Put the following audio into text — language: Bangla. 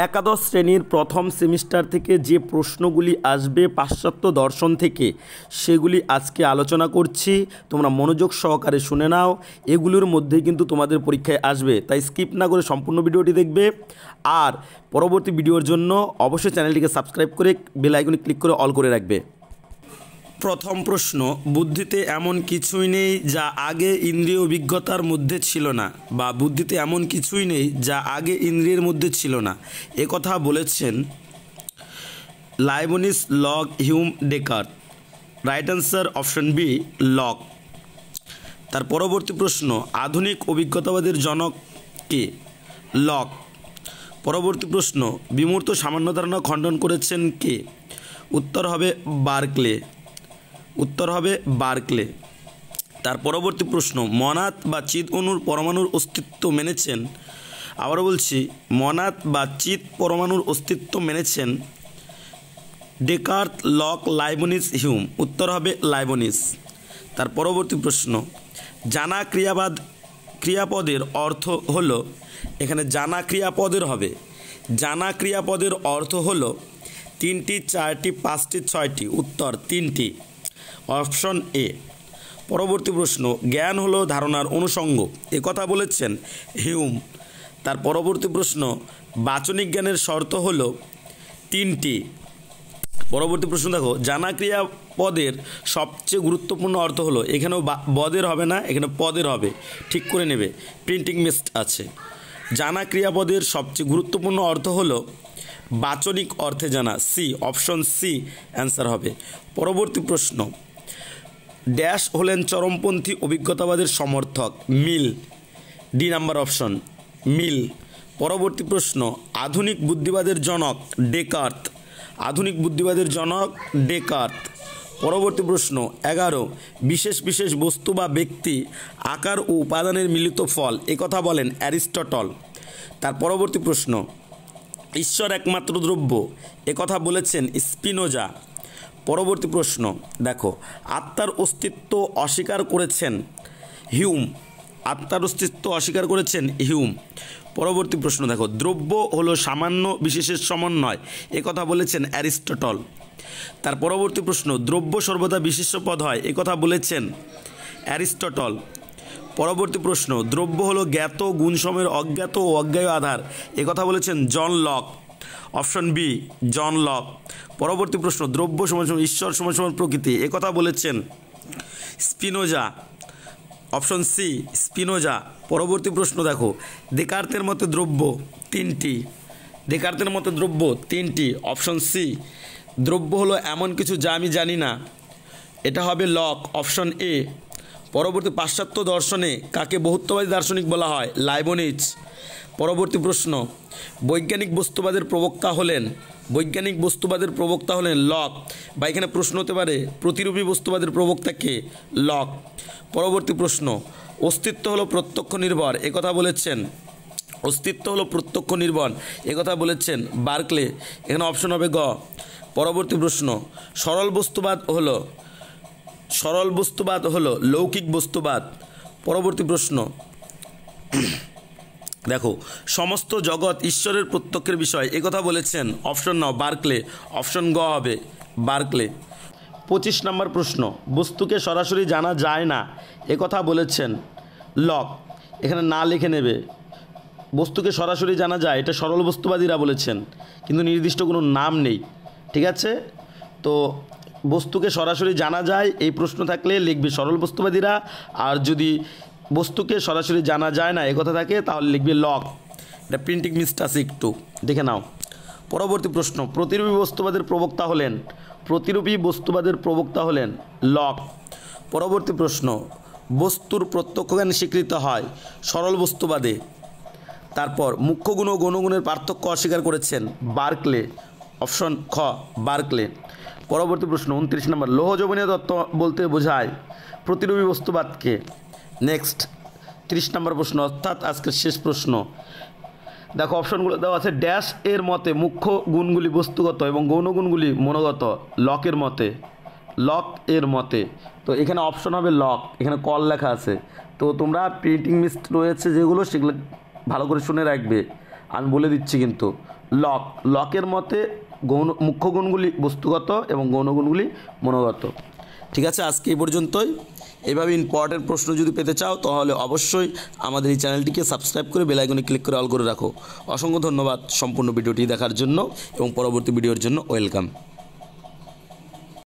একাদশ শ্রেণীর প্রথম সেমিস্টার থেকে যে প্রশ্নগুলি আসবে পাশ্চাত্য দর্শন থেকে সেগুলি আজকে আলোচনা করছি। তোমরা মনোযোগ সহকারে শুনে নাও, এগুলোর মধ্যেই কিন্তু তোমাদের পরীক্ষায় আসবে, তাই স্কিপ না করে সম্পূর্ণ ভিডিওটি দেখবে। আর পরবর্তী ভিডিওর জন্য অবশ্যই চ্যানেলটিকে সাবস্ক্রাইব করে বেল আইকনে ক্লিক করে অল করে রাখবে। প্রথম প্রশ্ন, বুদ্ধিতে এমন কিছুই নেই যা আগে ইন্দ্রিয় অভিজ্ঞতার মধ্যে ছিল না, বা বুদ্ধিতে এমন কিছুই নেই যা আগে ইন্দ্রিয়ের মধ্যে ছিল না, একথা বলেছেন Leibniz, Locke, Hume, Descartes. Right answer option B, Locke. তার পরবর্তী প্রশ্ন, আধুনিক অভিজ্ঞতাবাদের জনক কে? লক। পরবর্তী প্রশ্ন, বিমূর্ত সামান্য ধারণা খণ্ডন করেছেন কে? উত্তর হবে বার্কলে। উত্তর হবে বার্কলে। তার পরবর্তী প্রশ্ন, মনাদ বা চিৎ অণুর পরমাণুর অস্তিত্ব মেনেছেন, আবারও বলছি, মনাদ বা চিৎ পরমাণুর অস্তিত্ব মেনেছেন ডেকার্ত, লক, লাইবনিজ, হিউম। উত্তর হবে লাইবনিজ। তার পরবর্তী প্রশ্ন, জানা ক্রিয়াপদের অর্থ হলো, এখানে জানা ক্রিয়াপদের হবে, জানা ক্রিয়াপদের অর্থ হলো 3টি, 4টি, 5টি, 6টি। উত্তর 3টি, অপশন এ। পরবর্তী প্রশ্ন, জ্ঞান হলো ধারণার অনুষঙ্গ, একথা বলেছেন হিউম। তার পরবর্তী প্রশ্ন, বাচনিক জ্ঞানের শর্ত হলো 3টি। পরবর্তী প্রশ্ন দেখো, জানা ক্রিয়াপদের সবচেয়ে গুরুত্বপূর্ণ অর্থ হলো, এখানেও বদের হবে না, এখানে পদের হবে, ঠিক করে নেবে, প্রিন্টিং মিস্টেক আছে। জানা ক্রিয়াপদের সবচেয়ে গুরুত্বপূর্ণ অর্থ হলো বাচনিক অর্থে জানা, সি, অপশন সি অ্যান্সার হবে। পরবর্তী প্রশ্ন, ড্যাশ হলেন চরমপন্থী অভিজ্ঞতাবাদের সমর্থক? মিল, ডি নাম্বার অপশন, মিল। পরবর্তী প্রশ্ন, আধুনিক বুদ্ধিবাদের জনক? ডেকার্ত। আধুনিক বুদ্ধিবাদের জনক ডেকার্ত। পরবর্তী প্রশ্ন 11, বিশেষ বিশেষ বস্তু বা ব্যক্তি আকার ও উপাদানের মিলিত ফল, একথা বলেন অ্যারিস্টটল। তার পরবর্তী প্রশ্ন, ঈশ্বর একমাত্র দ্রব্য, একথা বলেছেন স্পিনোজা। পরবর্তী প্রশ্ন দেখো, আত্মার অস্তিত্ব অস্বীকার করেছেন হিউম। আত্মার অস্তিত্ব অস্বীকার করেছেন হিউম। পরবর্তী প্রশ্ন দেখো, দ্রব্য হলো সামান্য বিশেষের সমন্বয়, একথা বলেছেন অ্যারিস্টটল। তার পরবর্তী প্রশ্ন, দ্রব্য সর্বদা বিশেষ্য পদ হয়, একথা বলেছেন অ্যারিস্টটল। পরবর্তী প্রশ্ন, দ্রব্য হলো জ্ঞাত গুণসমূহের অজ্ঞাত ও অজ্ঞেয় আধার, একথা বলেছেন John Locke. Option B, John Locke. পরবর্তী প্রশ্ন, দ্রব্য সমান সমান ঈশ্বর সমান সমান প্রকৃতি, একথা বলেছেন স্পিনোজা। Option C, Spinoza. পরবর্তী প্রশ্ন দেখো, ডেকার্তের মতে দ্রব্য 3টি, ডেকার্তের মতে দ্রব্য 3টি। অপশন সি, দ্রব্য হলো এমন কিছু যা আমি জানি না, এটা হবে লক, অপশন এ। পরবর্তী, পাশ্চাত্য দর্শনে কাকে বহুত্ববাদী দার্শনিক বলা হয়? লাইবনিজ। পরবর্তী প্রশ্ন, বৈজ্ঞানিক বস্তুবাদের প্রবক্তা হলেন, বৈজ্ঞানিক বস্তুবাদের প্রবক্তা হলেন লক, বা এখানে প্রশ্ন হতে পারে প্রতিরূপী বস্তুবাদের প্রবক্তা কে? লক। পরবর্তী প্রশ্ন, অস্তিত্ব হলো প্রত্যক্ষ নির্ভর, একথা বলেছেন, অস্তিত্ব হলো প্রত্যক্ষ নির্ভর, একথা বলেছেন বার্কলে। এখানে অপশন হবে গ। পরবর্তী প্রশ্ন, সরল বস্তুবাদ হলো লৌকিক বস্তুবাদ। পরবর্তী প্রশ্ন দেখো, সমস্ত জগৎ ঈশ্বরের প্রত্যক্ষের বিষয়, একথা বলেছেন অপশন ন বার্কলে, অপশন গ হবে বার্কলে। 25 নম্বর প্রশ্ন, বস্তুকে সরাসরি জানা যায় না, একথা বলেছেন লক। এখানে না লিখে নেবে, বস্তুকে সরাসরি জানা যায় এটা সরল বস্তুবাদীরা বলেছেন, কিন্তু নির্দিষ্ট কোনো নাম নেই, ঠিক আছে? তো বস্তুকে সরাসরি জানা যায় এই প্রশ্ন থাকলে লিখবে সরল বস্তুবাদীরা, আর যদি বস্তুকে সরাসরি জানা যায় না একথা থাকে তাহলে লিখবে লক। এটা প্রিন্টিং মিস্টেক আছে, একটু দেখে নাও। পরবর্তী প্রশ্ন, প্রতিরূপী বস্তুবাদের প্রবক্তা হলেন, প্রতিরূপী বস্তুবাদের প্রবক্তা হলেন লক। পরবর্তী প্রশ্ন, বস্তুর প্রত্যক্ষ জ্ঞান স্বীকৃত হয় সরল বস্তুবাদে। তারপর, মুখ্য গুণ ও গৌণগুণের পার্থক্য অস্বীকার করেছেন বার্কলে, অপশন খ বার্কলে। পরবর্তী প্রশ্ন 29 নম্বর, লৌহজীবনীয় তত্ত্ব বলতে বোঝায় প্রতিরূপী বস্তুবাদকে। নেক্সট 30 নম্বর প্রশ্ন, অর্থাৎ আজকের শেষ প্রশ্ন। দেখো অপশনগুলো দেওয়া আছে, ড্যাশ এর মতে মুখ্য গুণগুলি বস্তুগত এবং গৌণগুণগুলি মনোগত, লকের মতে, লক এর মতে। তো এখানে অপশন হবে লক, এখানে কল লেখা আছে। তো তোমরা প্রিন্টিং মিস্টেক রয়েছে যেগুলো, সেগুলো ভালো করে শুনে রাখবে, আমি বলে দিচ্ছি কিন্তু। লকের মতে মুখ্য গুণগুলি বস্তুগত এবং গৌণ গুণগুলি মনোগত। ঠিক আছে, আজকে এই পর্যন্তই। এভাবে ইম্পর্টেন্ট প্রশ্ন যদি পেতে চাও তাহলে অবশ্যই আমাদের এই চ্যানেলটিকে সাবস্ক্রাইব করে বেল আইকনে ক্লিক করে অল করে রাখো। অসংখ্য ধন্যবাদ সম্পূর্ণ ভিডিওটি দেখার জন্য এবং পরবর্তী ভিডিওর জন্য ওয়েলকাম।